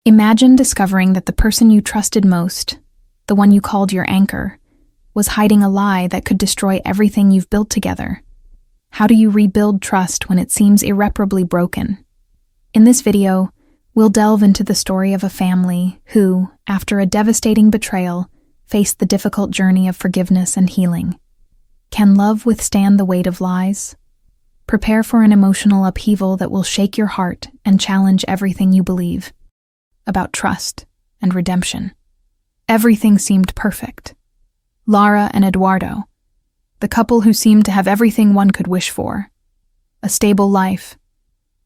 Imagine discovering that the person you trusted most, the one you called your anchor, was hiding a lie that could destroy everything you've built together. How do you rebuild trust when it seems irreparably broken? In this video, we'll delve into the story of a family who, after a devastating betrayal, faced the difficult journey of forgiveness and healing. Can love withstand the weight of lies? Prepare for an emotional upheaval that will shake your heart and challenge everything you believe about trust and redemption. Everything seemed perfect. Lara and Eduardo, the couple who seemed to have everything one could wish for. A stable life,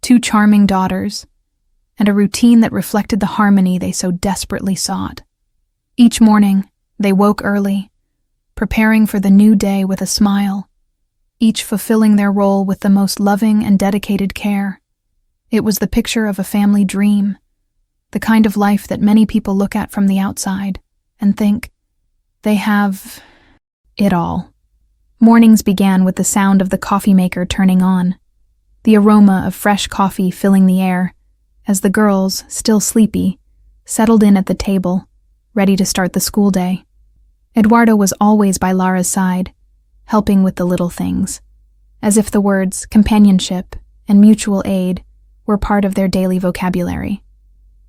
2 charming daughters, and a routine that reflected the harmony they so desperately sought. Each morning, they woke early, preparing for the new day with a smile, each fulfilling their role with the most loving and dedicated care. It was the picture of a family dream, the kind of life that many people look at from the outside and think, they have it all. Mornings began with the sound of the coffee maker turning on, the aroma of fresh coffee filling the air, as the girls, still sleepy, settled in at the table, ready to start the school day. Eduardo was always by Lara's side, helping with the little things, as if the words companionship and mutual aid were part of their daily vocabulary.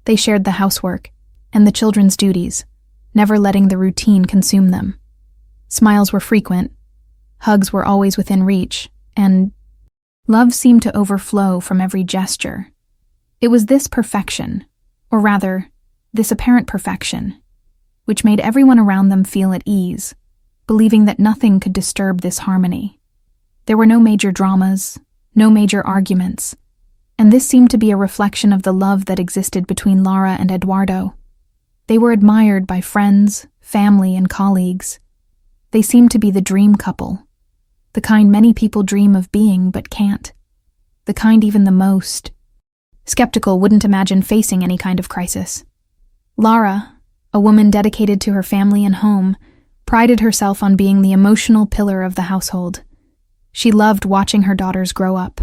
They shared the housework and the children's duties, never letting the routine consume them. Smiles were frequent, hugs were always within reach, and love seemed to overflow from every gesture. It was this perfection, or rather, this apparent perfection, which made everyone around them feel at ease, believing that nothing could disturb this harmony. There were no major dramas, no major arguments, and this seemed to be a reflection of the love that existed between Lara and Eduardo. They were admired by friends, family, and colleagues. They seemed to be the dream couple, the kind many people dream of being but can't, the kind even the most skeptical wouldn't imagine facing any kind of crisis. Lara, a woman dedicated to her family and home, prided herself on being the emotional pillar of the household. She loved watching her daughters grow up,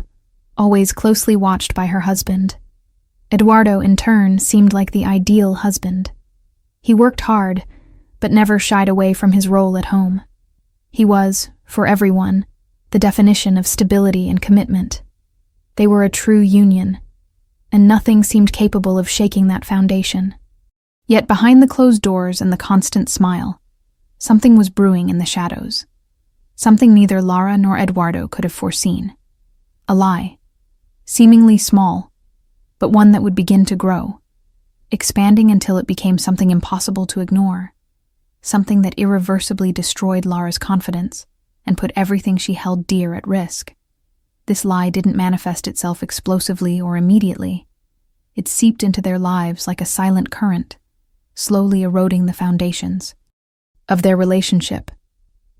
always closely watched by her husband. Eduardo, in turn, seemed like the ideal husband. He worked hard, but never shied away from his role at home. He was, for everyone, the definition of stability and commitment. They were a true union, and nothing seemed capable of shaking that foundation. Yet behind the closed doors and the constant smile, something was brewing in the shadows. Something neither Lara nor Eduardo could have foreseen. A lie, seemingly small, but one that would begin to grow, expanding until it became something impossible to ignore, something that irreversibly destroyed Lara's confidence and put everything she held dear at risk. This lie didn't manifest itself explosively or immediately. It seeped into their lives like a silent current, slowly eroding the foundations of their relationship.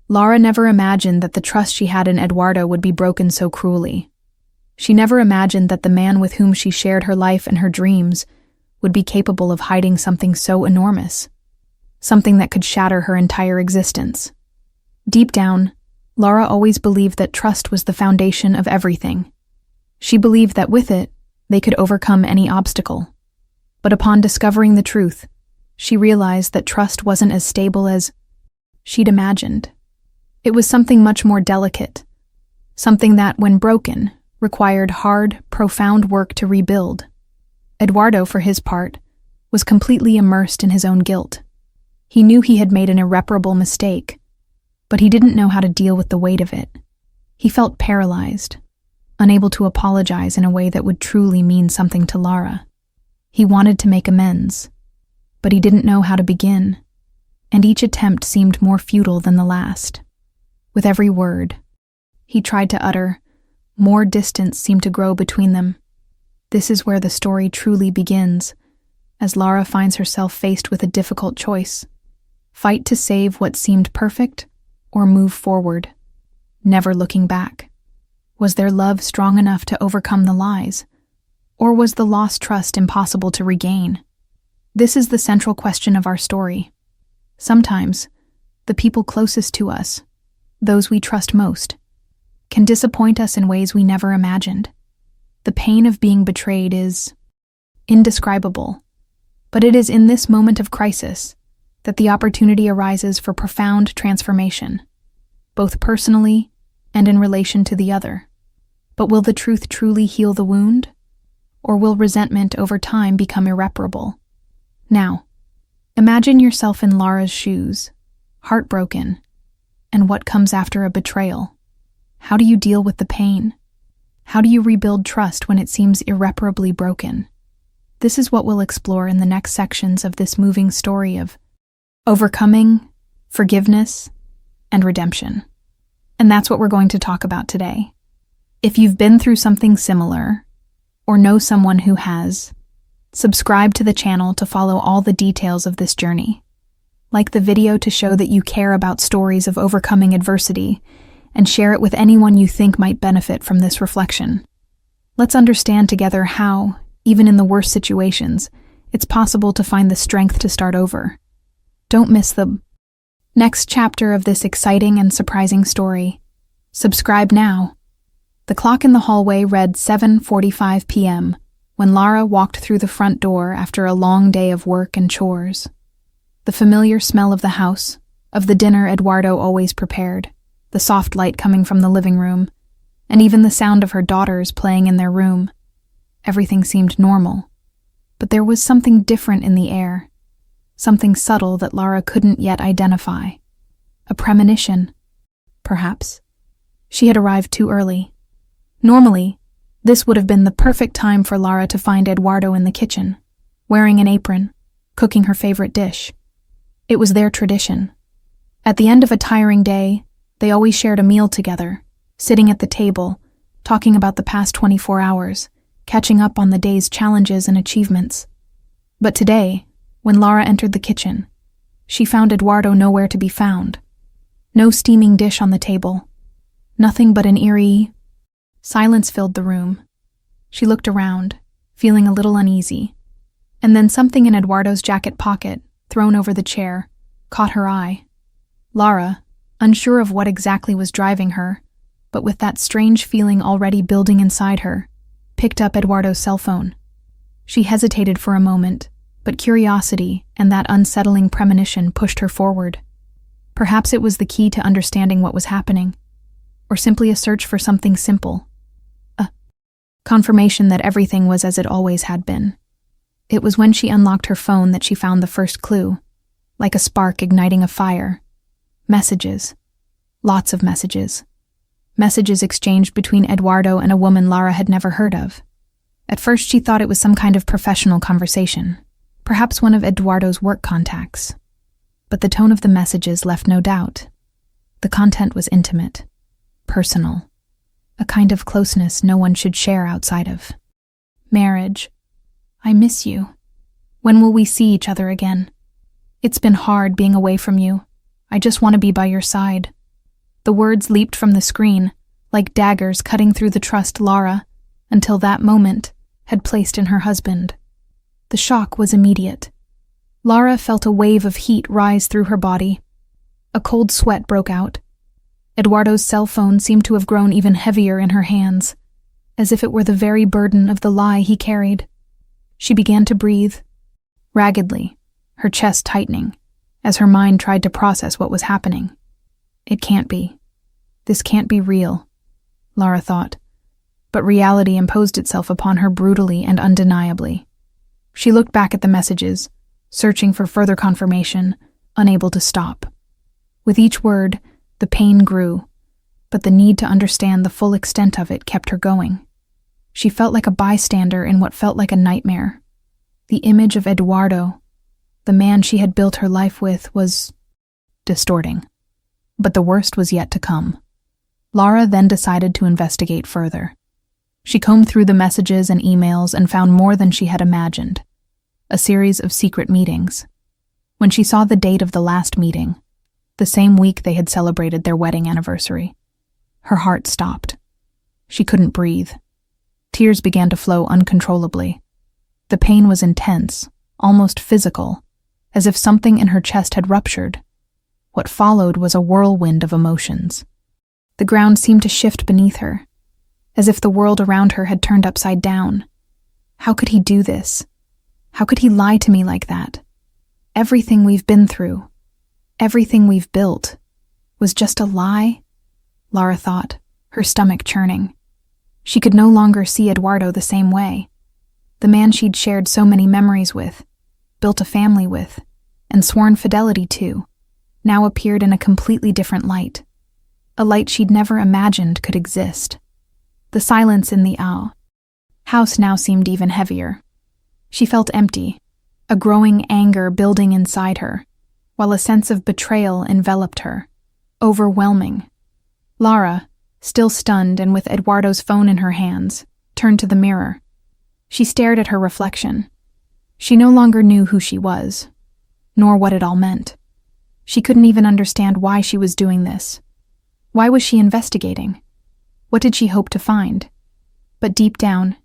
Lara never imagined that the trust she had in Eduardo would be broken so cruelly. She never imagined that the man with whom she shared her life and her dreams would be capable of hiding something so enormous, something that could shatter her entire existence. Deep down, Lara always believed that trust was the foundation of everything. She believed that with it, they could overcome any obstacle. But upon discovering the truth, she realized that trust wasn't as stable as she'd imagined. It was something much more delicate, something that, when broken, required hard, profound work to rebuild. Eduardo, for his part, was completely immersed in his own guilt. He knew he had made an irreparable mistake, but he didn't know how to deal with the weight of it. He felt paralyzed, unable to apologize in a way that would truly mean something to Lara. He wanted to make amends, but he didn't know how to begin, and each attempt seemed more futile than the last. With every word he tried to utter, more distance seemed to grow between them. This is where the story truly begins, as Lara finds herself faced with a difficult choice. Fight to save what seemed perfect, or move forward, never looking back. Was their love strong enough to overcome the lies, or was the lost trust impossible to regain? This is the central question of our story. Sometimes, the people closest to us, those we trust most, can disappoint us in ways we never imagined. The pain of being betrayed is indescribable, But it is in this moment of crisis that the opportunity arises for profound transformation, both personally and in relation to the other. But will the truth truly heal the wound? Or will resentment over time become irreparable? Now, imagine yourself in Lara's shoes, heartbroken, and what comes after a betrayal. How do you deal with the pain? How do you rebuild trust when it seems irreparably broken? This is what we'll explore in the next sections of this moving story of overcoming, forgiveness, and redemption. And that's what we're going to talk about today. If you've been through something similar, or know someone who has, subscribe to the channel to follow all the details of this journey. Like the video to show that you care about stories of overcoming adversity, and share it with anyone you think might benefit from this reflection. Let's understand together how, even in the worst situations, it's possible to find the strength to start over. Don't miss the next chapter of this exciting and surprising story. Subscribe now. The clock in the hallway read 7:45 p.m. when Lara walked through the front door after a long day of work and chores. The familiar smell of the house, of the dinner Eduardo always prepared, the soft light coming from the living room, and even the sound of her daughters playing in their room. Everything seemed normal, but there was something different in the air, something subtle that Lara couldn't yet identify. A premonition, perhaps. She had arrived too early. Normally, this would have been the perfect time for Lara to find Eduardo in the kitchen, wearing an apron, cooking her favorite dish. It was their tradition. At the end of a tiring day, they always shared a meal together, sitting at the table, talking about the past 24 hours, catching up on the day's challenges and achievements. But today, when Lara entered the kitchen, she found Eduardo nowhere to be found. No steaming dish on the table. Nothing but an eerie silence filled the room. She looked around, feeling a little uneasy, and then something in Eduardo's jacket pocket, thrown over the chair, caught her eye. Lara, unsure of what exactly was driving her, but with that strange feeling already building inside her, picked up Eduardo's cell phone. She hesitated for a moment, but curiosity and that unsettling premonition pushed her forward. Perhaps it was the key to understanding what was happening, or simply a search for something simple. Confirmation that everything was as it always had been. It was when she unlocked her phone that she found the first clue, like a spark igniting a fire. Messages. Lots of messages. Messages exchanged between Eduardo and a woman Lara had never heard of. At first she thought it was some kind of professional conversation, perhaps one of Eduardo's work contacts. But the tone of the messages left no doubt. The content was intimate, personal, a kind of closeness no one should share outside of. Marriage. I miss you. When will we see each other again? It's been hard being away from you. I just want to be by your side. The words leaped from the screen, like daggers cutting through the trust Lara, until that moment, had placed in her husband. The shock was immediate. Lara felt a wave of heat rise through her body. A cold sweat broke out. Eduardo's cell phone seemed to have grown even heavier in her hands, as if it were the very burden of the lie he carried. She began to breathe, raggedly, her chest tightening, as her mind tried to process what was happening. It can't be. This can't be real, Lara thought, but reality imposed itself upon her brutally and undeniably. She looked back at the messages, searching for further confirmation, unable to stop. With each word, the pain grew, but the need to understand the full extent of it kept her going. She felt like a bystander in what felt like a nightmare. The image of Eduardo, the man she had built her life with, was distorting. But the worst was yet to come. Lara then decided to investigate further. She combed through the messages and emails and found more than she had imagined. A series of secret meetings. When she saw the date of the last meeting, the same week they had celebrated their wedding anniversary, her heart stopped. She couldn't breathe. Tears began to flow uncontrollably. The pain was intense, almost physical, as if something in her chest had ruptured. What followed was a whirlwind of emotions. The ground seemed to shift beneath her, as if the world around her had turned upside down. How could he do this? How could he lie to me like that? Everything we've been through, everything we've built, was just a lie? Lara thought, her stomach churning. She could no longer see Eduardo the same way. The man she'd shared so many memories with, built a family with, and sworn fidelity to, now appeared in a completely different light. A light she'd never imagined could exist. The silence in the house now seemed even heavier. She felt empty, a growing anger building inside her, while a sense of betrayal enveloped her, overwhelming. Lara, still stunned and with Eduardo's phone in her hands, turned to the mirror. She stared at her reflection. She no longer knew who she was, nor what it all meant. She couldn't even understand why she was doing this. Why was she investigating? What did she hope to find? But deep down,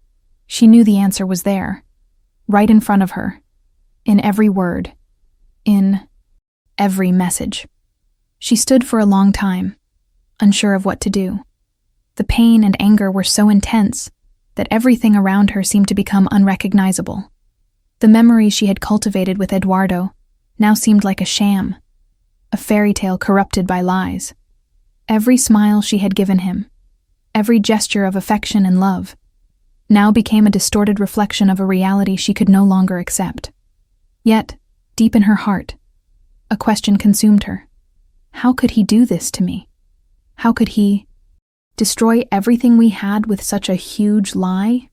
she knew the answer was there, right in front of her, in every word, in every message. She stood for a long time, unsure of what to do. The pain and anger were so intense that everything around her seemed to become unrecognizable. The memories she had cultivated with Eduardo now seemed like a sham, a fairy tale corrupted by lies. Every smile she had given him, every gesture of affection and love, now became a distorted reflection of a reality she could no longer accept. Yet, deep in her heart, a question consumed her. How could he do this to me? How could he destroy everything we had with such a huge lie?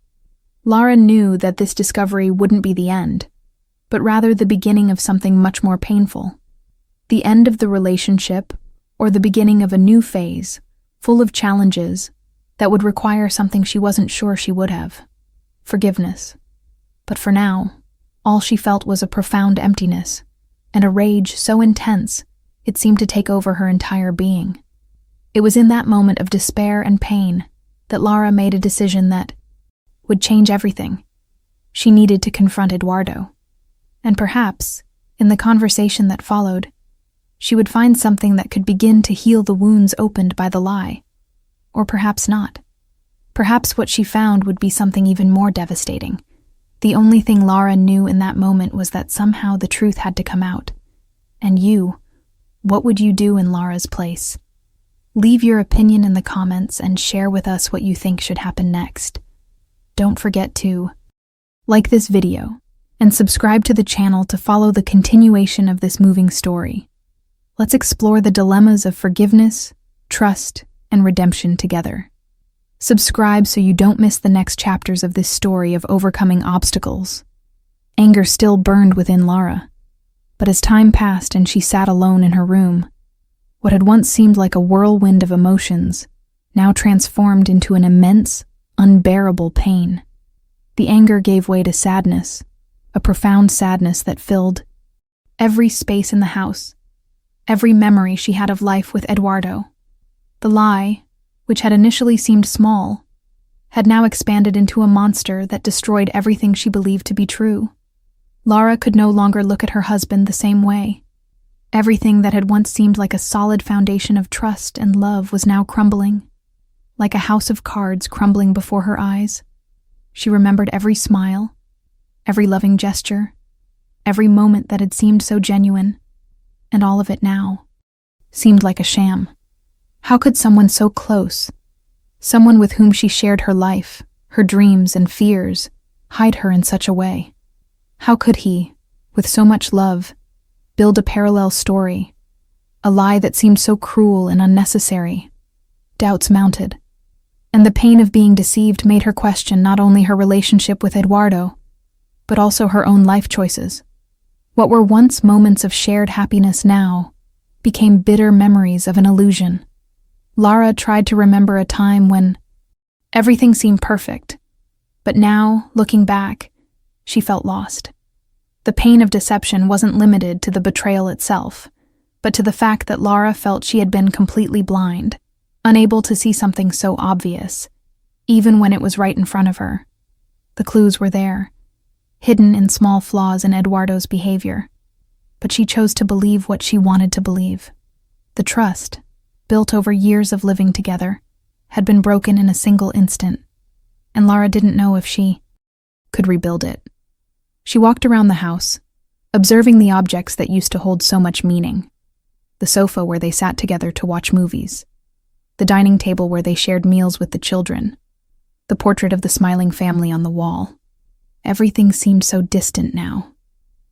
Lara knew that this discovery wouldn't be the end, but rather the beginning of something much more painful. The end of the relationship, or the beginning of a new phase, full of challenges, that would require something she wasn't sure she would have: forgiveness. But for now, all she felt was a profound emptiness, and a rage so intense it seemed to take over her entire being. It was in that moment of despair and pain that Lara made a decision that would change everything. She needed to confront Eduardo. And perhaps, in the conversation that followed, she would find something that could begin to heal the wounds opened by the lie. Or perhaps not. Perhaps what she found would be something even more devastating. The only thing Lara knew in that moment was that somehow the truth had to come out. And you, what would you do in Lara's place? Leave your opinion in the comments and share with us what you think should happen next. Don't forget to like this video and subscribe to the channel to follow the continuation of this moving story. Let's explore the dilemmas of forgiveness, trust, and redemption together. Subscribe so you don't miss the next chapters of this story of overcoming obstacles. Anger still burned within Lara, but as time passed and she sat alone in her room, what had once seemed like a whirlwind of emotions now transformed into an immense, unbearable pain. The anger gave way to sadness, a profound sadness that filled every space in the house, every memory she had of life with Eduardo. The lie, which had initially seemed small, had now expanded into a monster that destroyed everything she believed to be true. Lara could no longer look at her husband the same way. Everything that had once seemed like a solid foundation of trust and love was now crumbling, like a house of cards crumbling before her eyes. She remembered every smile, every loving gesture, every moment that had seemed so genuine, and all of it now seemed like a sham. How could someone so close, someone with whom she shared her life, her dreams and fears, hide her in such a way? How could he, with so much love, build a parallel story, a lie that seemed so cruel and unnecessary? Doubts mounted, and the pain of being deceived made her question not only her relationship with Eduardo, but also her own life choices. What were once moments of shared happiness now became bitter memories of an illusion. Lara tried to remember a time when everything seemed perfect, but now, looking back, she felt lost. The pain of deception wasn't limited to the betrayal itself, but to the fact that Lara felt she had been completely blind, unable to see something so obvious, even when it was right in front of her. The clues were there, hidden in small flaws in Eduardo's behavior, but she chose to believe what she wanted to believe. The trust, built over years of living together, had been broken in a single instant, and Lara didn't know if she could rebuild it. She walked around the house, observing the objects that used to hold so much meaning. The sofa where they sat together to watch movies. The dining table where they shared meals with the children. The portrait of the smiling family on the wall. Everything seemed so distant now.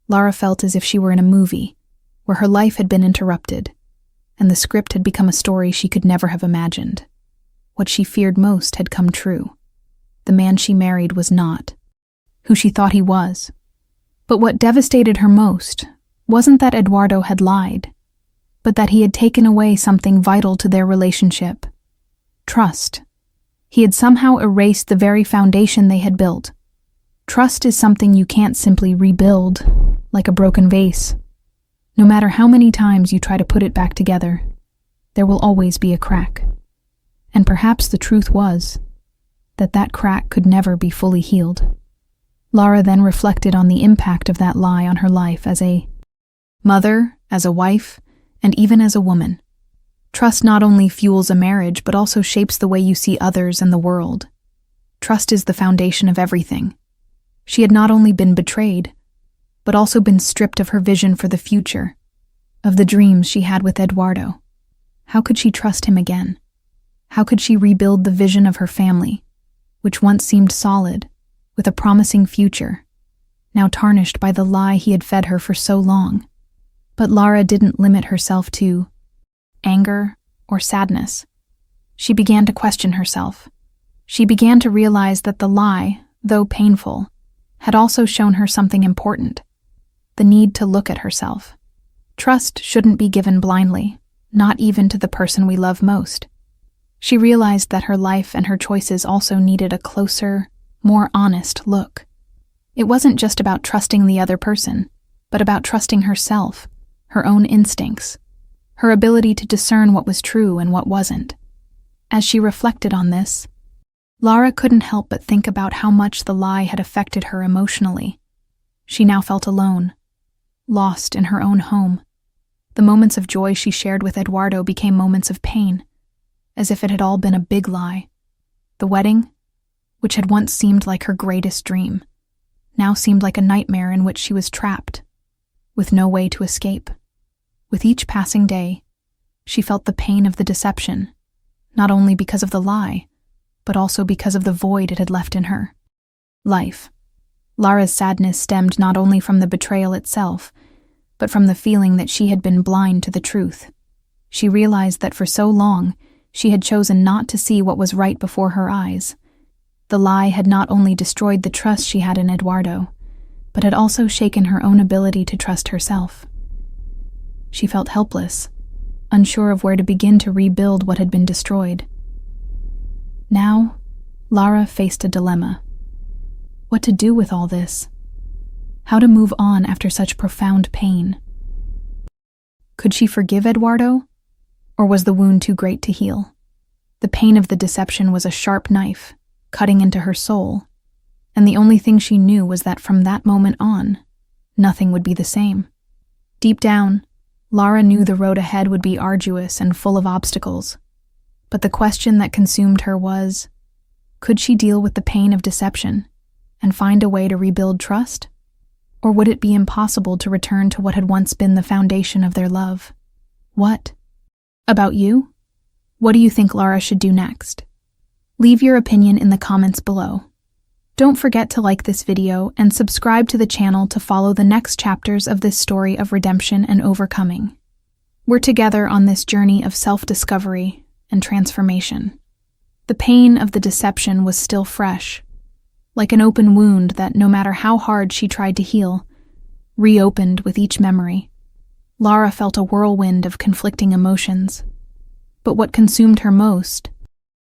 Lara felt as if she were in a movie, where her life had been interrupted, and the script had become a story she could never have imagined. What she feared most had come true. The man she married was not who she thought he was. But what devastated her most wasn't that Eduardo had lied, but that he had taken away something vital to their relationship. Trust. He had somehow erased the very foundation they had built. Trust is something you can't simply rebuild, like a broken vase. No matter how many times you try to put it back together, there will always be a crack. And perhaps the truth was that that crack could never be fully healed. Lara then reflected on the impact of that lie on her life as a mother, as a wife, and even as a woman. Trust not only fuels a marriage, but also shapes the way you see others and the world. Trust is the foundation of everything. She had not only been betrayed, but also been stripped of her vision for the future, of the dreams she had with Eduardo. How could she trust him again? How could she rebuild the vision of her family, which once seemed solid, with a promising future, now tarnished by the lie he had fed her for so long? But Lara didn't limit herself to anger or sadness. She began to question herself. She began to realize that the lie, though painful, had also shown her something important: the need to look at herself. Trust shouldn't be given blindly, not even to the person we love most. She realized that her life and her choices also needed a closer, more honest look. It wasn't just about trusting the other person, but about trusting herself, her own instincts, her ability to discern what was true and what wasn't. As she reflected on this, Lara couldn't help but think about how much the lie had affected her emotionally. She now felt alone, lost in her own home. The moments of joy she shared with Eduardo became moments of pain, as if it had all been a big lie. The wedding, which had once seemed like her greatest dream, now seemed like a nightmare in which she was trapped, with no way to escape. With each passing day, she felt the pain of the deception, not only because of the lie, but also because of the void it had left in her life. Lara's sadness stemmed not only from the betrayal itself, but from the feeling that she had been blind to the truth. She realized that for so long, she had chosen not to see what was right before her eyes. The lie had not only destroyed the trust she had in Eduardo, but had also shaken her own ability to trust herself. She felt helpless, unsure of where to begin to rebuild what had been destroyed. Now, Lara faced a dilemma. What to do with all this? How to move on after such profound pain? Could she forgive Eduardo, or was the wound too great to heal? The pain of the deception was a sharp knife, cutting into her soul, and the only thing she knew was that from that moment on, nothing would be the same. Deep down, Lara knew the road ahead would be arduous and full of obstacles. But the question that consumed her was, could she deal with the pain of deception and find a way to rebuild trust? Or would it be impossible to return to what had once been the foundation of their love? What about you? What do you think Lara should do next? Leave your opinion in the comments below. Don't forget to like this video and subscribe to the channel to follow the next chapters of this story of redemption and overcoming. We're together on this journey of self-discovery and transformation. The pain of the deception was still fresh, like an open wound that, no matter how hard she tried to heal, reopened with each memory. Lara felt a whirlwind of conflicting emotions, but what consumed her most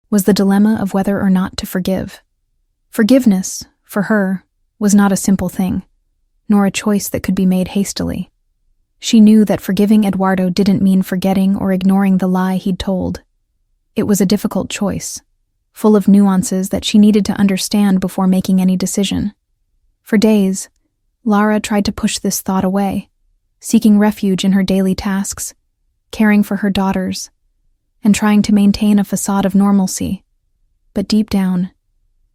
was the dilemma of whether or not to forgive. Forgiveness, for her, was not a simple thing, nor a choice that could be made hastily. She knew that forgiving Eduardo didn't mean forgetting or ignoring the lie he'd told. It was a difficult choice, full of nuances that she needed to understand before making any decision. For days, Lara tried to push this thought away, seeking refuge in her daily tasks, caring for her daughters, and trying to maintain a facade of normalcy. But deep down,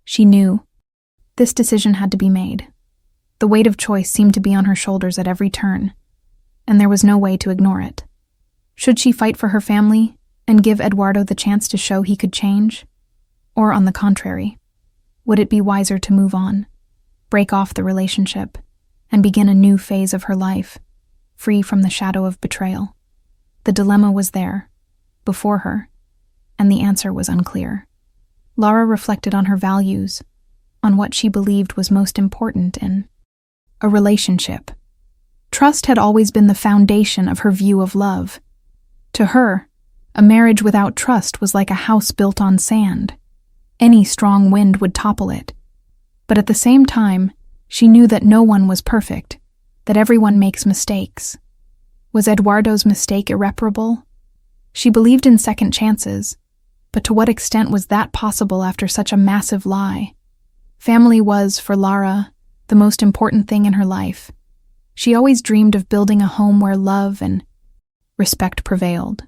she knew this decision had to be made. The weight of choice seemed to be on her shoulders at every turn, and there was no way to ignore it. Should she fight for her family and give Eduardo the chance to show he could change? Or, on the contrary, would it be wiser to move on, break off the relationship, and begin a new phase of her life, free from the shadow of betrayal? The dilemma was there, before her, and the answer was unclear. Lara reflected on her values, on what she believed was most important in a relationship. Trust had always been the foundation of her view of love. To her, a marriage without trust was like a house built on sand. Any strong wind would topple it. But at the same time, she knew that no one was perfect, that everyone makes mistakes. Was Eduardo's mistake irreparable? She believed in second chances, but to what extent was that possible after such a massive lie? Family was, for Lara, the most important thing in her life. She always dreamed of building a home where love and respect prevailed.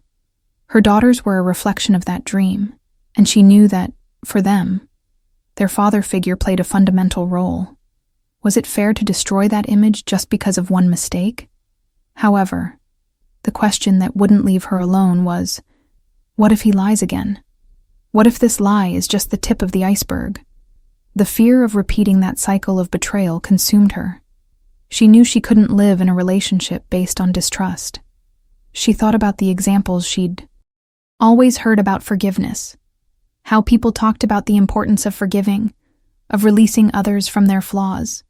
Her daughters were a reflection of that dream, and she knew that, for them, their father figure played a fundamental role. Was it fair to destroy that image just because of one mistake? However, the question that wouldn't leave her alone was, what if he lies again? What if this lie is just the tip of the iceberg? The fear of repeating that cycle of betrayal consumed her. She knew she couldn't live in a relationship based on distrust. She thought about the examples she'd always heard about forgiveness, how people talked about the importance of forgiving, of releasing others from their flaws.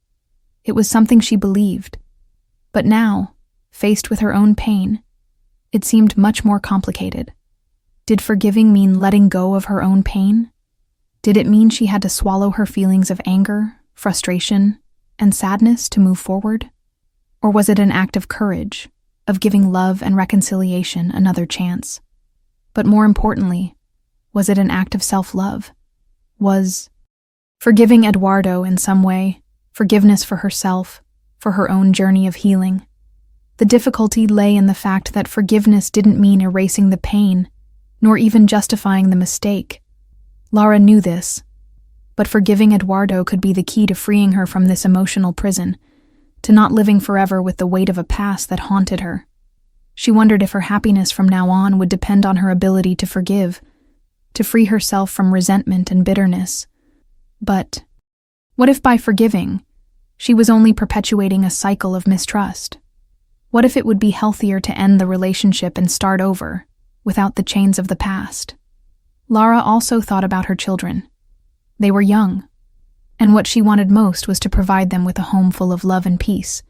It was something she believed. But now, faced with her own pain, it seemed much more complicated. Did forgiving mean letting go of her own pain? Did it mean she had to swallow her feelings of anger, frustration, and sadness to move forward? Or was it an act of courage, of giving love and reconciliation another chance? But more importantly, was it an act of self-love? Was forgiving Eduardo in some way forgiveness for herself, for her own journey of healing? The difficulty lay in the fact that forgiveness didn't mean erasing the pain, nor even justifying the mistake. Lara knew this, but forgiving Eduardo could be the key to freeing her from this emotional prison, to not living forever with the weight of a past that haunted her. She wondered if her happiness from now on would depend on her ability to forgive, to free herself from resentment and bitterness. But what if by forgiving, she was only perpetuating a cycle of mistrust? What if it would be healthier to end the relationship and start over, without the chains of the past? Lara also thought about her children. They were young, and what she wanted most was to provide them with a home full of love and peace.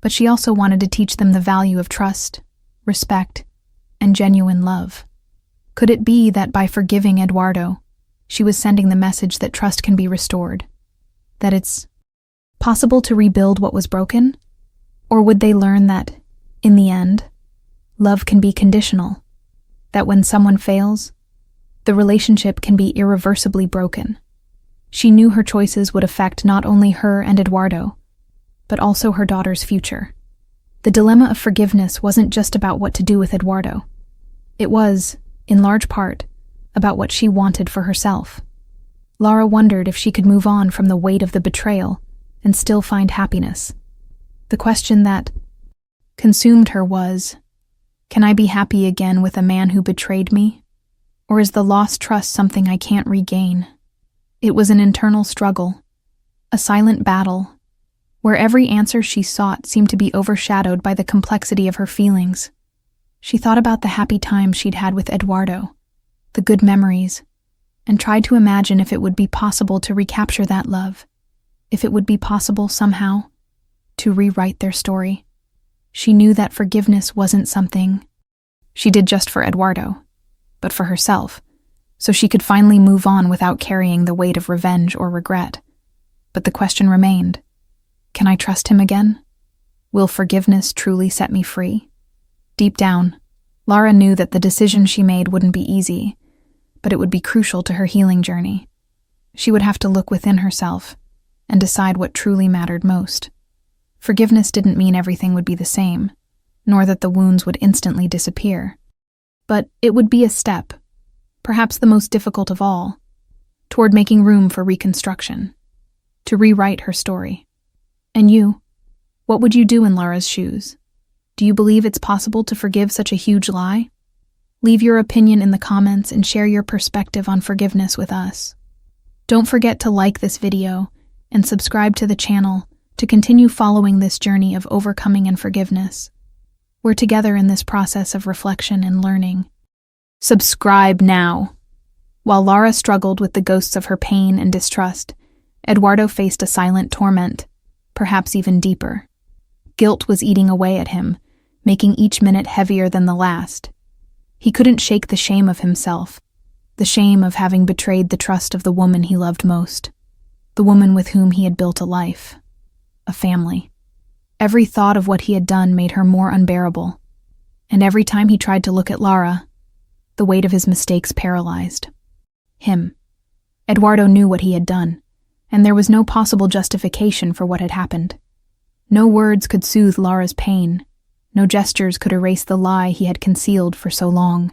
But she also wanted to teach them the value of trust, respect, and genuine love. Could it be that by forgiving Eduardo, she was sending the message that trust can be restored? That it's possible to rebuild what was broken? Or would they learn that, in the end, love can be conditional? That when someone fails, the relationship can be irreversibly broken? She knew her choices would affect not only her and Eduardo, but also her daughter's future. The dilemma of forgiveness wasn't just about what to do with Eduardo. It was, in large part, about what she wanted for herself. Lara wondered if she could move on from the weight of the betrayal and still find happiness. The question that consumed her was, can I be happy again with a man who betrayed me? Or is the lost trust something I can't regain? It was an internal struggle, a silent battle, where every answer she sought seemed to be overshadowed by the complexity of her feelings. She thought about the happy times she'd had with Eduardo, the good memories, and tried to imagine if it would be possible to recapture that love, if it would be possible somehow to rewrite their story. She knew that forgiveness wasn't something she did just for Eduardo, but for herself, so she could finally move on without carrying the weight of revenge or regret. But the question remained, can I trust him again? Will forgiveness truly set me free? Deep down, Lara knew that the decision she made wouldn't be easy, but it would be crucial to her healing journey. She would have to look within herself and decide what truly mattered most. Forgiveness didn't mean everything would be the same, nor that the wounds would instantly disappear. But it would be a step, perhaps the most difficult of all, toward making room for reconstruction, to rewrite her story. And you? What would you do in Lara's shoes? Do you believe it's possible to forgive such a huge lie? Leave your opinion in the comments and share your perspective on forgiveness with us. Don't forget to like this video and subscribe to the channel to continue following this journey of overcoming and forgiveness. We're together in this process of reflection and learning. Subscribe now! While Lara struggled with the ghosts of her pain and distrust, Eduardo faced a silent torment, perhaps even deeper. Guilt was eating away at him, making each minute heavier than the last. He couldn't shake the shame of himself, the shame of having betrayed the trust of the woman he loved most, the woman with whom he had built a life, a family. Every thought of what he had done made her more unbearable, and every time he tried to look at Lara, the weight of his mistakes paralyzed him. Eduardo knew what he had done, and there was no possible justification for what had happened. No words could soothe Lara's pain. No gestures could erase the lie he had concealed for so long.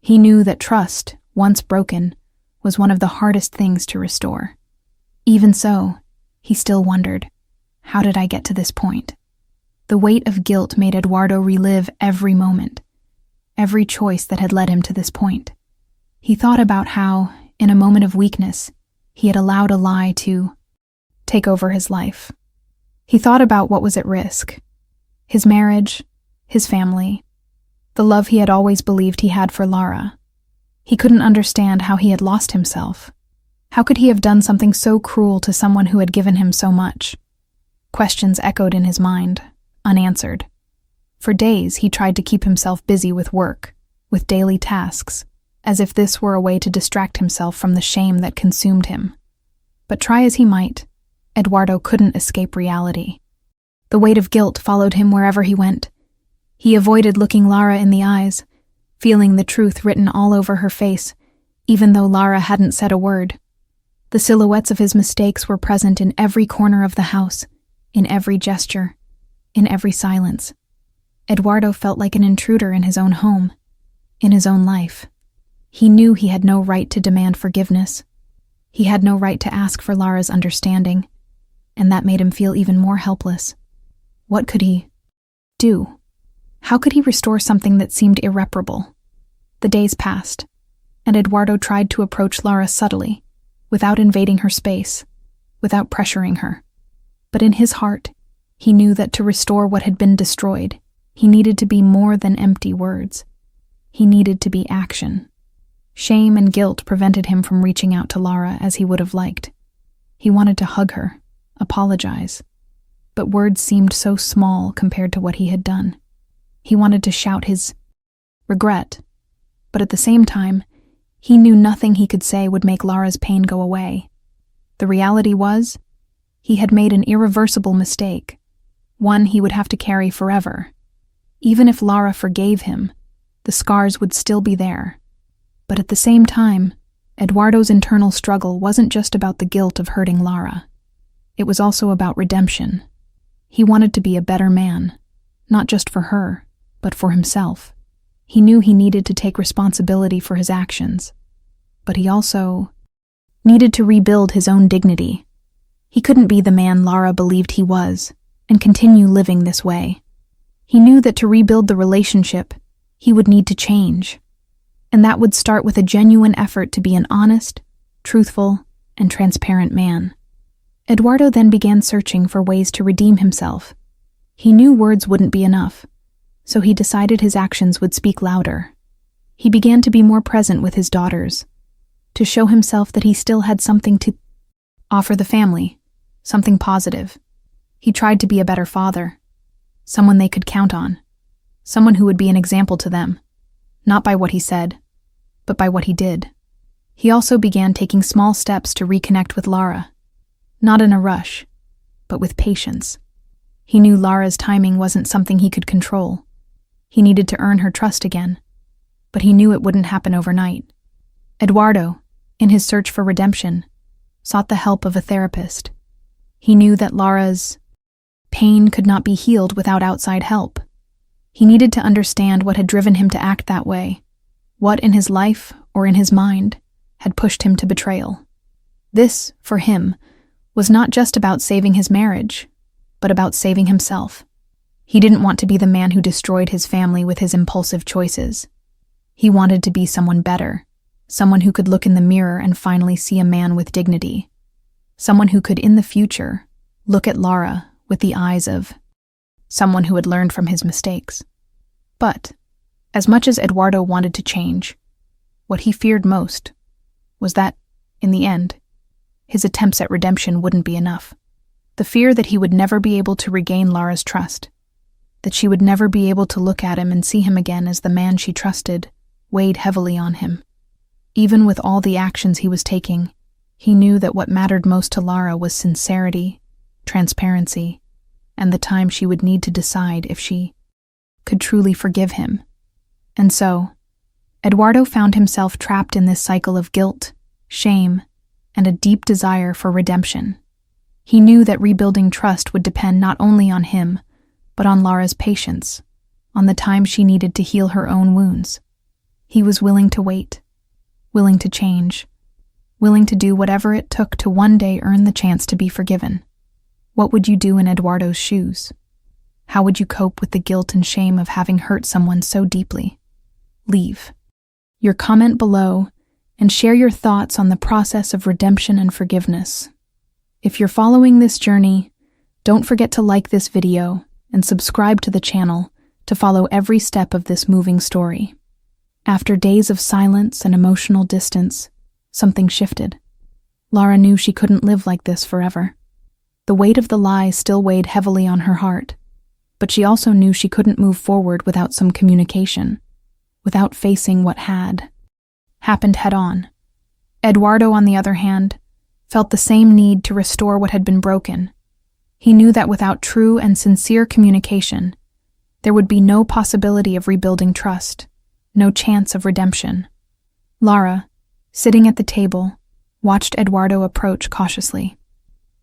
He knew that trust, once broken, was one of the hardest things to restore. Even so, he still wondered, how did I get to this point? The weight of guilt made Eduardo relive every moment, every choice that had led him to this point. He thought about how, in a moment of weakness, he had allowed a lie to take over his life. He thought about what was at risk: his marriage, his family, the love he had always believed he had for Lara. He couldn't understand how he had lost himself. How could he have done something so cruel to someone who had given him so much? Questions echoed in his mind, unanswered. For days, he tried to keep himself busy with work, with daily tasks, as if this were a way to distract himself from the shame that consumed him. But try as he might, Eduardo couldn't escape reality. The weight of guilt followed him wherever he went. He avoided looking Lara in the eyes, feeling the truth written all over her face, even though Lara hadn't said a word. The silhouettes of his mistakes were present in every corner of the house, in every gesture, in every silence. Eduardo felt like an intruder in his own home, in his own life. He knew he had no right to demand forgiveness. He had no right to ask for Lara's understanding, and that made him feel even more helpless. What could he do? How could he restore something that seemed irreparable? The days passed, and Eduardo tried to approach Lara subtly, without invading her space, without pressuring her. But in his heart, he knew that to restore what had been destroyed, he needed to be more than empty words. He needed to be action. Shame and guilt prevented him from reaching out to Lara as he would have liked. He wanted to hug her, apologize, but words seemed so small compared to what he had done. He wanted to shout his regret, but at the same time, he knew nothing he could say would make Lara's pain go away. The reality was, he had made an irreversible mistake, one he would have to carry forever. Even if Lara forgave him, the scars would still be there. But at the same time, Eduardo's internal struggle wasn't just about the guilt of hurting Lara. It was also about redemption. He wanted to be a better man, not just for her, but for himself. He knew he needed to take responsibility for his actions, but he also needed to rebuild his own dignity. He couldn't be the man Lara believed he was and continue living this way. He knew that to rebuild the relationship, he would need to change, and that would start with a genuine effort to be an honest, truthful, and transparent man. Eduardo then began searching for ways to redeem himself. He knew words wouldn't be enough, so he decided his actions would speak louder. He began to be more present with his daughters, to show himself that he still had something to offer the family, something positive. He tried to be a better father, someone they could count on, someone who would be an example to them, not by what he said, but by what he did. He also began taking small steps to reconnect with Lara, not in a rush, but with patience. He knew Lara's timing wasn't something he could control. He needed to earn her trust again, but he knew it wouldn't happen overnight. Eduardo, in his search for redemption, sought the help of a therapist. He knew that Lara's pain could not be healed without outside help. He needed to understand what had driven him to act that way, what in his life or in his mind had pushed him to betrayal. This, for him, was not just about saving his marriage. but about saving himself. He didn't want to be the man who destroyed his family with his impulsive choices. He wanted to be someone better, someone who could look in the mirror and finally see a man with dignity. Someone who could, in the future, look at Lara with the eyes of someone who had learned from his mistakes. But, as much as Eduardo wanted to change, what he feared most was that, in the end, his attempts at redemption wouldn't be enough. The fear that he would never be able to regain Lara's trust, that she would never be able to look at him and see him again as the man she trusted, weighed heavily on him. Even with all the actions he was taking, he knew that what mattered most to Lara was sincerity, transparency, and the time she would need to decide if she could truly forgive him. And so, Eduardo found himself trapped in this cycle of guilt, shame, and a deep desire for redemption. He knew that rebuilding trust would depend not only on him, but on Lara's patience, on the time she needed to heal her own wounds. He was willing to wait, willing to change, willing to do whatever it took to one day earn the chance to be forgiven. What would you do in Eduardo's shoes? How would you cope with the guilt and shame of having hurt someone so deeply? Leave your comment below and share your thoughts on the process of redemption and forgiveness. If you're following this journey, don't forget to like this video and subscribe to the channel to follow every step of this moving story. After days of silence and emotional distance, something shifted. Lara knew she couldn't live like this forever. The weight of the lie still weighed heavily on her heart, but she also knew she couldn't move forward without some communication, without facing what had happened head-on. Eduardo, on the other hand, felt the same need to restore what had been broken. He knew that without true and sincere communication, there would be no possibility of rebuilding trust, no chance of redemption. Lara, sitting at the table, watched Eduardo approach cautiously.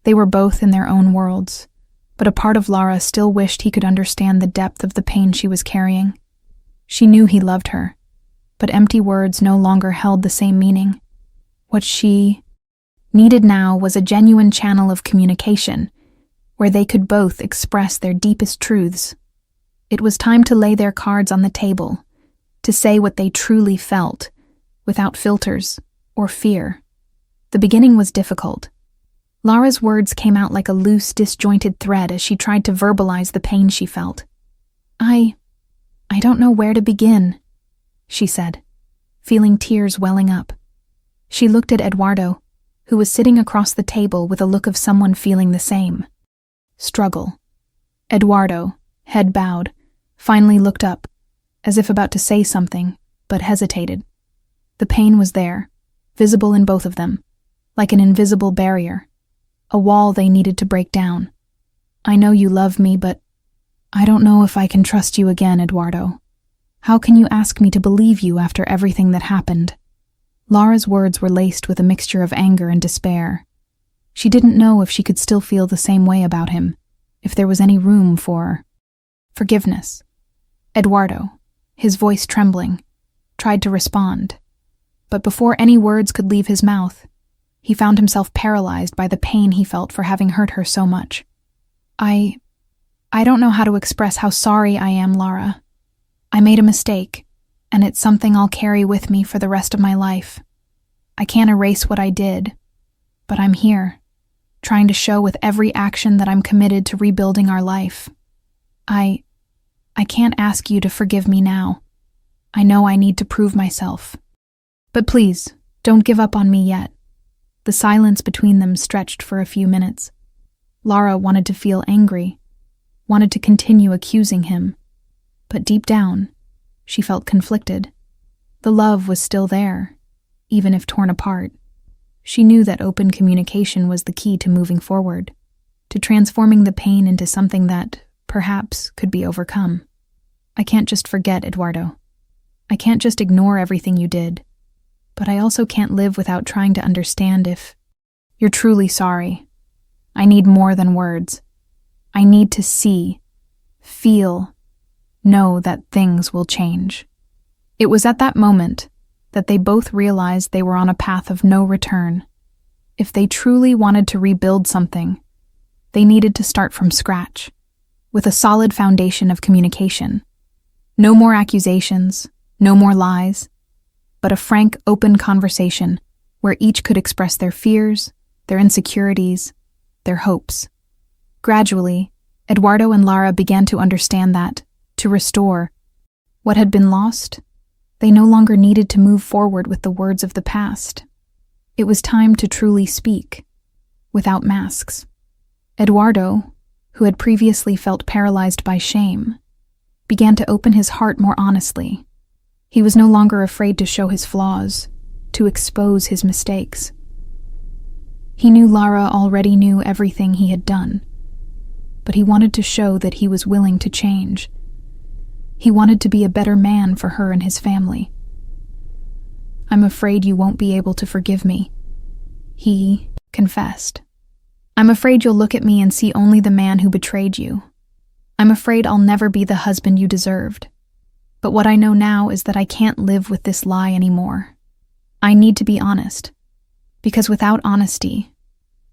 They were both in their own worlds, but a part of Lara still wished he could understand the depth of the pain she was carrying. She knew he loved her, but empty words no longer held the same meaning. What she needed now was a genuine channel of communication, where they could both express their deepest truths. It was time to lay their cards on the table, to say what they truly felt, without filters or fear. The beginning was difficult. Lara's words came out like a loose, disjointed thread as she tried to verbalize the pain she felt. I don't know where to begin, she said, feeling tears welling up. She looked at Eduardo, who was sitting across the table with a look of someone feeling the same. Struggle. Eduardo, head bowed, finally looked up, as if about to say something, but hesitated. The pain was there, visible in both of them, like an invisible barrier, a wall they needed to break down. I know you love me, but I don't know if I can trust you again, Eduardo. How can you ask me to believe you after everything that happened? Lara's words were laced with a mixture of anger and despair. She didn't know if she could still feel the same way about him, if there was any room for forgiveness. Eduardo, his voice trembling, tried to respond, but before any words could leave his mouth, he found himself paralyzed by the pain he felt for having hurt her so much. I don't know how to express how sorry I am, Lara. I made a mistake, and it's something I'll carry with me for the rest of my life. I can't erase what I did, but I'm here, trying to show with every action that I'm committed to rebuilding our life. I can't ask you to forgive me now. I know I need to prove myself. But please, don't give up on me yet. The silence between them stretched for a few minutes. Lara wanted to feel angry, wanted to continue accusing him, but deep down, she felt conflicted. The love was still there, even if torn apart. She knew that open communication was the key to moving forward, to transforming the pain into something that, perhaps, could be overcome. I can't just forget, Eduardo. I can't just ignore everything you did, but I also can't live without trying to understand if you're truly sorry. I need more than words. I need to see, feel, know that things will change. It was at that moment that they both realized they were on a path of no return. If they truly wanted to rebuild something, They needed to start from scratch, with a solid foundation of communication. No more accusations, no more lies, but a frank, open conversation where each could express their fears, their insecurities, their hopes. Gradually, Eduardo and Lara began to understand that, to restore what had been lost, they no longer needed to move forward with the words of the past. It was time to truly speak, without masks. Eduardo, who had previously felt paralyzed by shame, began to open his heart more honestly. He was no longer afraid to show his flaws, to expose his mistakes. He knew Lara already knew everything he had done, but he wanted to show that he was willing to change. He wanted to be a better man for her and his family. "I'm afraid you won't be able to forgive me," he confessed. "I'm afraid you'll look at me and see only the man who betrayed you. I'm afraid I'll never be the husband you deserved. But what I know now is that I can't live with this lie anymore. I need to be honest, because without honesty,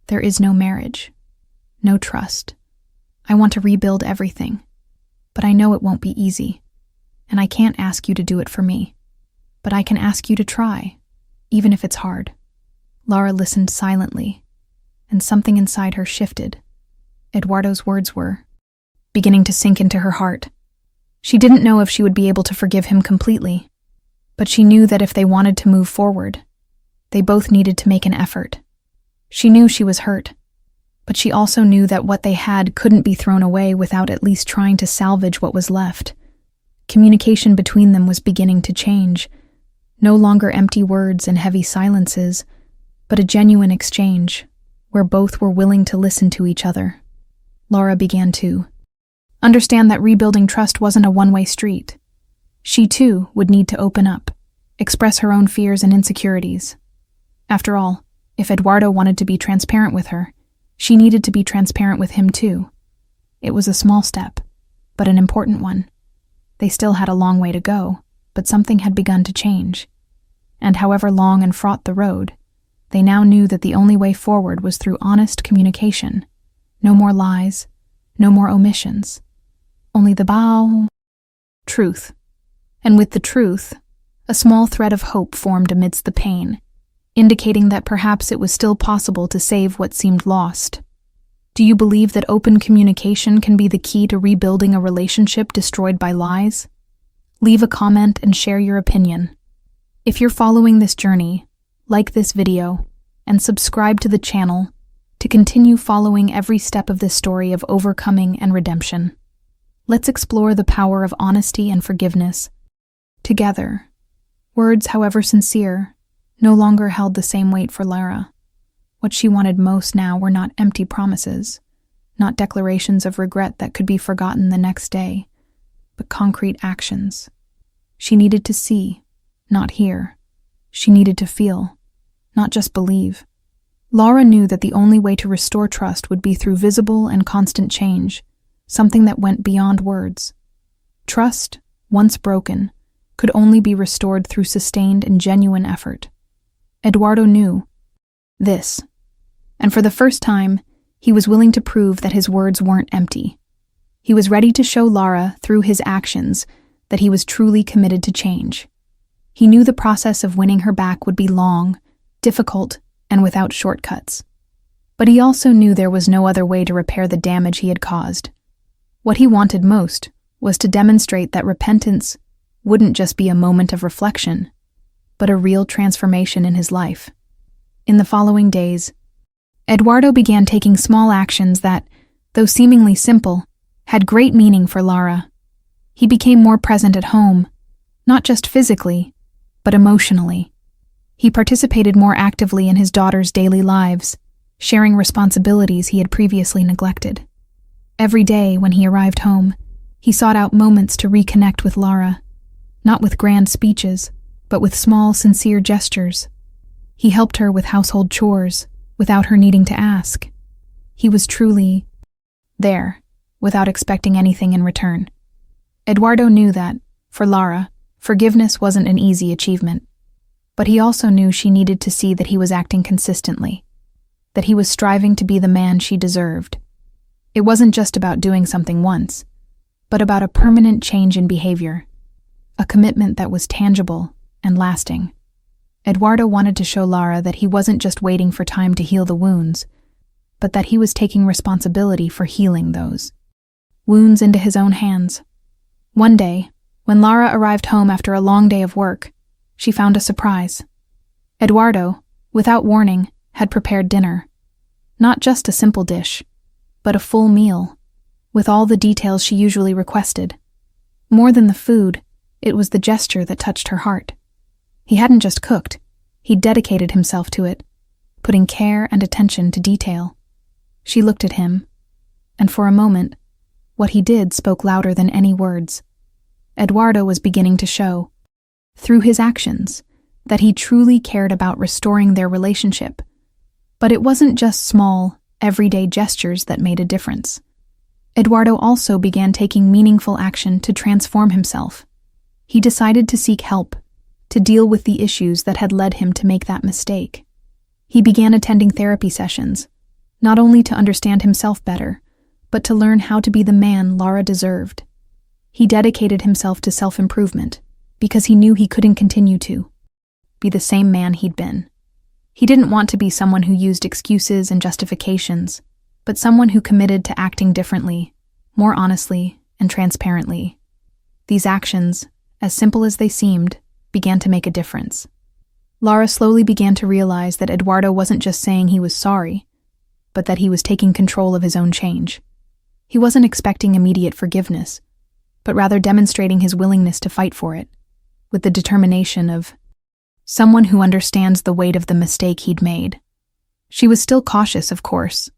there is no marriage, no trust. I want to rebuild everything, but I know it won't be easy, and I can't ask you to do it for me. But I can ask you to try, even if it's hard." Lara listened silently, and something inside her shifted. Eduardo's words were beginning to sink into her heart. She didn't know if she would be able to forgive him completely, but she knew that if they wanted to move forward, they both needed to make an effort. She knew she was hurt, but she also knew that what they had couldn't be thrown away without at least trying to salvage what was left. Communication between them was beginning to change, no longer empty words and heavy silences, but a genuine exchange, where both were willing to listen to each other. Lara began to understand that rebuilding trust wasn't a one-way street. She, too, would need to open up, express her own fears and insecurities. After all, if Eduardo wanted to be transparent with her, she needed to be transparent with him, too. It was a small step, but an important one. They still had a long way to go, but something had begun to change. And however long and fraught the road, they now knew that the only way forward was through honest communication. No more lies, no more omissions. Only the truth. And with the truth, a small thread of hope formed amidst the pain, indicating that perhaps it was still possible to save what seemed lost. Do you believe that open communication can be the key to rebuilding a relationship destroyed by lies? Leave a comment and share your opinion. If you're following this journey, like this video and subscribe to the channel to continue following every step of this story of overcoming and redemption. Let's explore the power of honesty and forgiveness together. Words, however sincere, no longer held the same weight for Lara. What she wanted most now were not empty promises, not declarations of regret that could be forgotten the next day, but concrete actions. She needed to see, not hear. She needed to feel, not just believe. Lara knew that the only way to restore trust would be through visible and constant change, something that went beyond words. Trust, once broken, could only be restored through sustained and genuine effort. Eduardo knew this, and for the first time, he was willing to prove that his words weren't empty. He was ready to show Lara, through his actions, that he was truly committed to change. He knew the process of winning her back would be long, difficult, and without shortcuts. But he also knew there was no other way to repair the damage he had caused. What he wanted most was to demonstrate that repentance wouldn't just be a moment of reflection, but a real transformation in his life. In the following days, Eduardo began taking small actions that, though seemingly simple, had great meaning for Lara. He became more present at home, not just physically, but emotionally. He participated more actively in his daughter's daily lives, sharing responsibilities he had previously neglected. Every day when he arrived home, he sought out moments to reconnect with Lara, not with grand speeches, but with small, sincere gestures. He helped her with household chores, without her needing to ask. He was truly there, without expecting anything in return. Eduardo knew that, for Lara, forgiveness wasn't an easy achievement, but he also knew she needed to see that he was acting consistently, that he was striving to be the man she deserved. It wasn't just about doing something once, but about a permanent change in behavior, a commitment that was tangible and lasting. Eduardo wanted to show Lara that he wasn't just waiting for time to heal the wounds, but that he was taking responsibility for healing those wounds into his own hands. One day, when Lara arrived home after a long day of work, she found a surprise. Eduardo, without warning, had prepared dinner. Not just a simple dish, but a full meal, with all the details she usually requested. More than the food, it was the gesture that touched her heart. He hadn't just cooked, he'd dedicated himself to it, putting care and attention to detail. She looked at him, and for a moment, what he did spoke louder than any words. Eduardo was beginning to show, through his actions, that he truly cared about restoring their relationship. But it wasn't just small, everyday gestures that made a difference. Eduardo also began taking meaningful action to transform himself. He decided to seek help, to deal with the issues that had led him to make that mistake. He began attending therapy sessions, not only to understand himself better, but to learn how to be the man Lara deserved. He dedicated himself to self-improvement because he knew he couldn't continue to be the same man he'd been. He didn't want to be someone who used excuses and justifications, but someone who committed to acting differently, more honestly, and transparently. These actions, as simple as they seemed, began to make a difference. Lara slowly began to realize that Eduardo wasn't just saying he was sorry, but that he was taking control of his own change. He wasn't expecting immediate forgiveness, but rather demonstrating his willingness to fight for it, with the determination of someone who understands the weight of the mistake he'd made. She was still cautious, of course,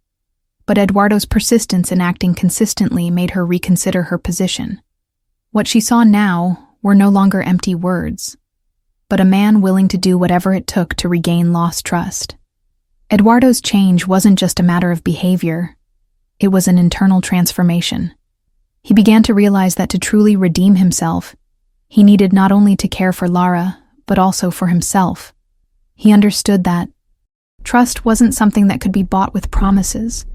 but Eduardo's persistence in acting consistently made her reconsider her position. What she saw now were no longer empty words, but a man willing to do whatever it took to regain lost trust. Eduardo's change wasn't just a matter of behavior, it was an internal transformation. He began to realize that to truly redeem himself, he needed not only to care for Lara, but also for himself. He understood that trust wasn't something that could be bought with promises,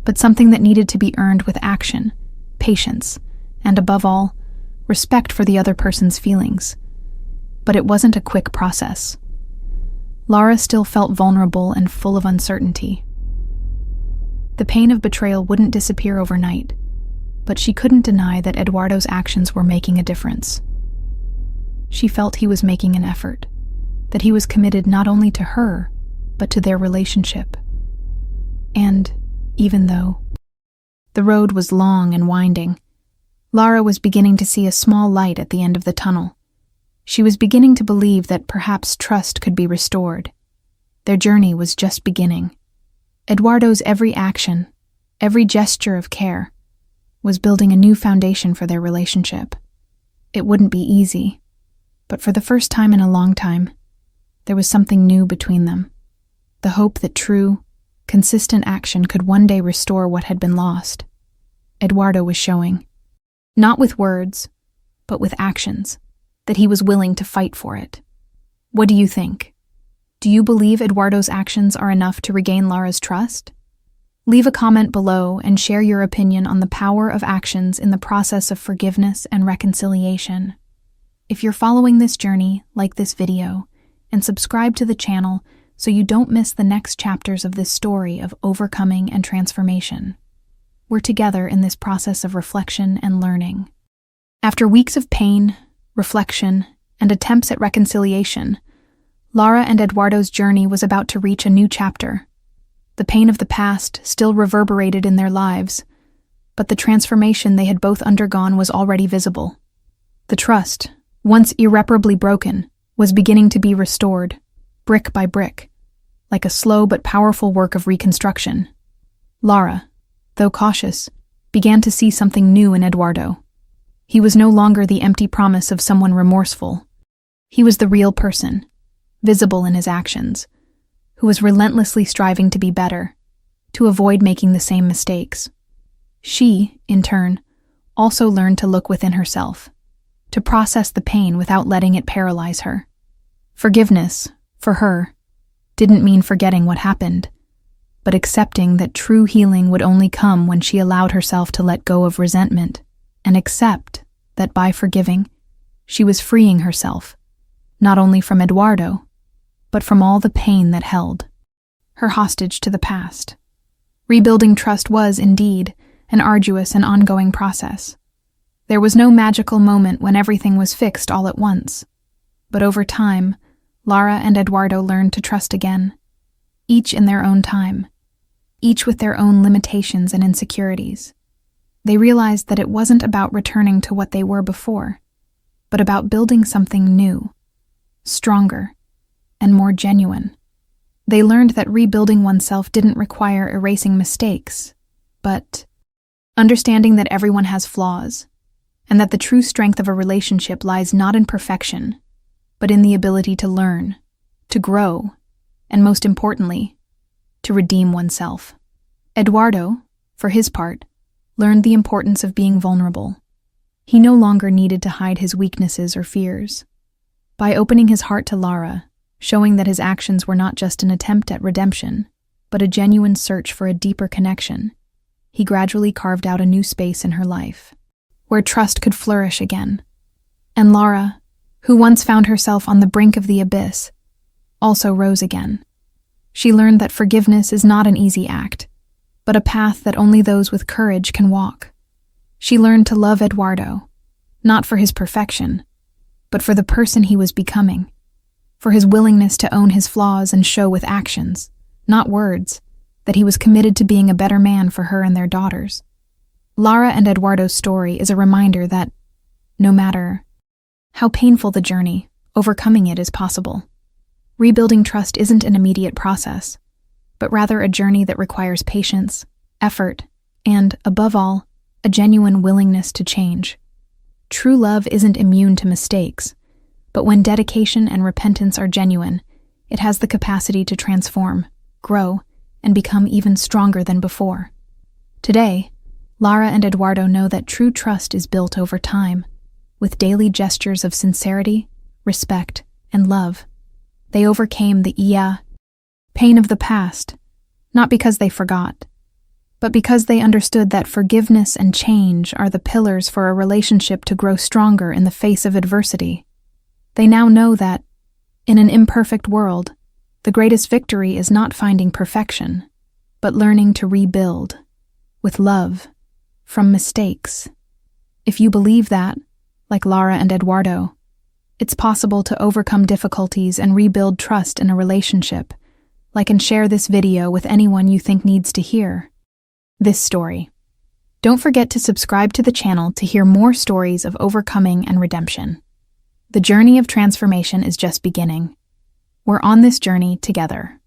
but something that needed to be earned with action, patience, and above all, respect for the other person's feelings. But it wasn't a quick process. Lara still felt vulnerable and full of uncertainty. The pain of betrayal wouldn't disappear overnight, but she couldn't deny that Eduardo's actions were making a difference. She felt he was making an effort, that he was committed not only to her, but to their relationship. And, even though the road was long and winding, Lara was beginning to see a small light at the end of the tunnel. She was beginning to believe that perhaps trust could be restored. Their journey was just beginning. Eduardo's every action, every gesture of care, was building a new foundation for their relationship. It wouldn't be easy, but for the first time in a long time, there was something new between them. The hope that true, consistent action could one day restore what had been lost. Eduardo was showing, not with words, but with actions, that he was willing to fight for it. What do you think? Do you believe Eduardo's actions are enough to regain Lara's trust? Leave a comment below and share your opinion on the power of actions in the process of forgiveness and reconciliation. If you're following this journey, like this video, and subscribe to the channel so you don't miss the next chapters of this story of overcoming and transformation. We're together in this process of reflection and learning. After weeks of pain, reflection, and attempts at reconciliation, Lara and Eduardo's journey was about to reach a new chapter. The pain of the past still reverberated in their lives, but the transformation they had both undergone was already visible. The trust, once irreparably broken, was beginning to be restored, brick by brick, like a slow but powerful work of reconstruction. Lara, though cautious, began to see something new in Eduardo. He was no longer the empty promise of someone remorseful. He was the real person, visible in his actions, who was relentlessly striving to be better, to avoid making the same mistakes. She, in turn, also learned to look within herself, to process the pain without letting it paralyze her. Forgiveness, for her, didn't mean forgetting what happened, but accepting that true healing would only come when she allowed herself to let go of resentment and accept that by forgiving, she was freeing herself, not only from Eduardo, but from all the pain that held her hostage to the past. Rebuilding trust was, indeed, an arduous and ongoing process. There was no magical moment when everything was fixed all at once. But over time, Lara and Eduardo learned to trust again, each in their own time, each with their own limitations and insecurities. They realized that it wasn't about returning to what they were before, but about building something new, stronger, and more genuine. They learned that rebuilding oneself didn't require erasing mistakes, but understanding that everyone has flaws, and that the true strength of a relationship lies not in perfection, but in the ability to learn, to grow, and most importantly, to redeem oneself. Eduardo, for his part, learned the importance of being vulnerable. He no longer needed to hide his weaknesses or fears. By opening his heart to Lara, showing that his actions were not just an attempt at redemption, but a genuine search for a deeper connection, he gradually carved out a new space in her life, where trust could flourish again. And Lara, who once found herself on the brink of the abyss, also rose again. She learned that forgiveness is not an easy act, but a path that only those with courage can walk. She learned to love Eduardo, not for his perfection, but for the person he was becoming, for his willingness to own his flaws and show with actions, not words, that he was committed to being a better man for her and their daughters. Lara and Eduardo's story is a reminder that, no matter how painful the journey, overcoming it is possible. Rebuilding trust isn't an immediate process, but rather a journey that requires patience, effort, and, above all, a genuine willingness to change. True love isn't immune to mistakes, but when dedication and repentance are genuine, it has the capacity to transform, grow, and become even stronger than before. Today, Lara and Eduardo know that true trust is built over time, with daily gestures of sincerity, respect, and love. They overcame the pain of the past, not because they forgot, but because they understood that forgiveness and change are the pillars for a relationship to grow stronger in the face of adversity. They now know that, in an imperfect world, the greatest victory is not finding perfection, but learning to rebuild, with love, from mistakes. If you believe that, like Lara and Eduardo, it's possible to overcome difficulties and rebuild trust in a relationship, like and share this video with anyone you think needs to hear this story. Don't forget to subscribe to the channel to hear more stories of overcoming and redemption. The journey of transformation is just beginning. We're on this journey together.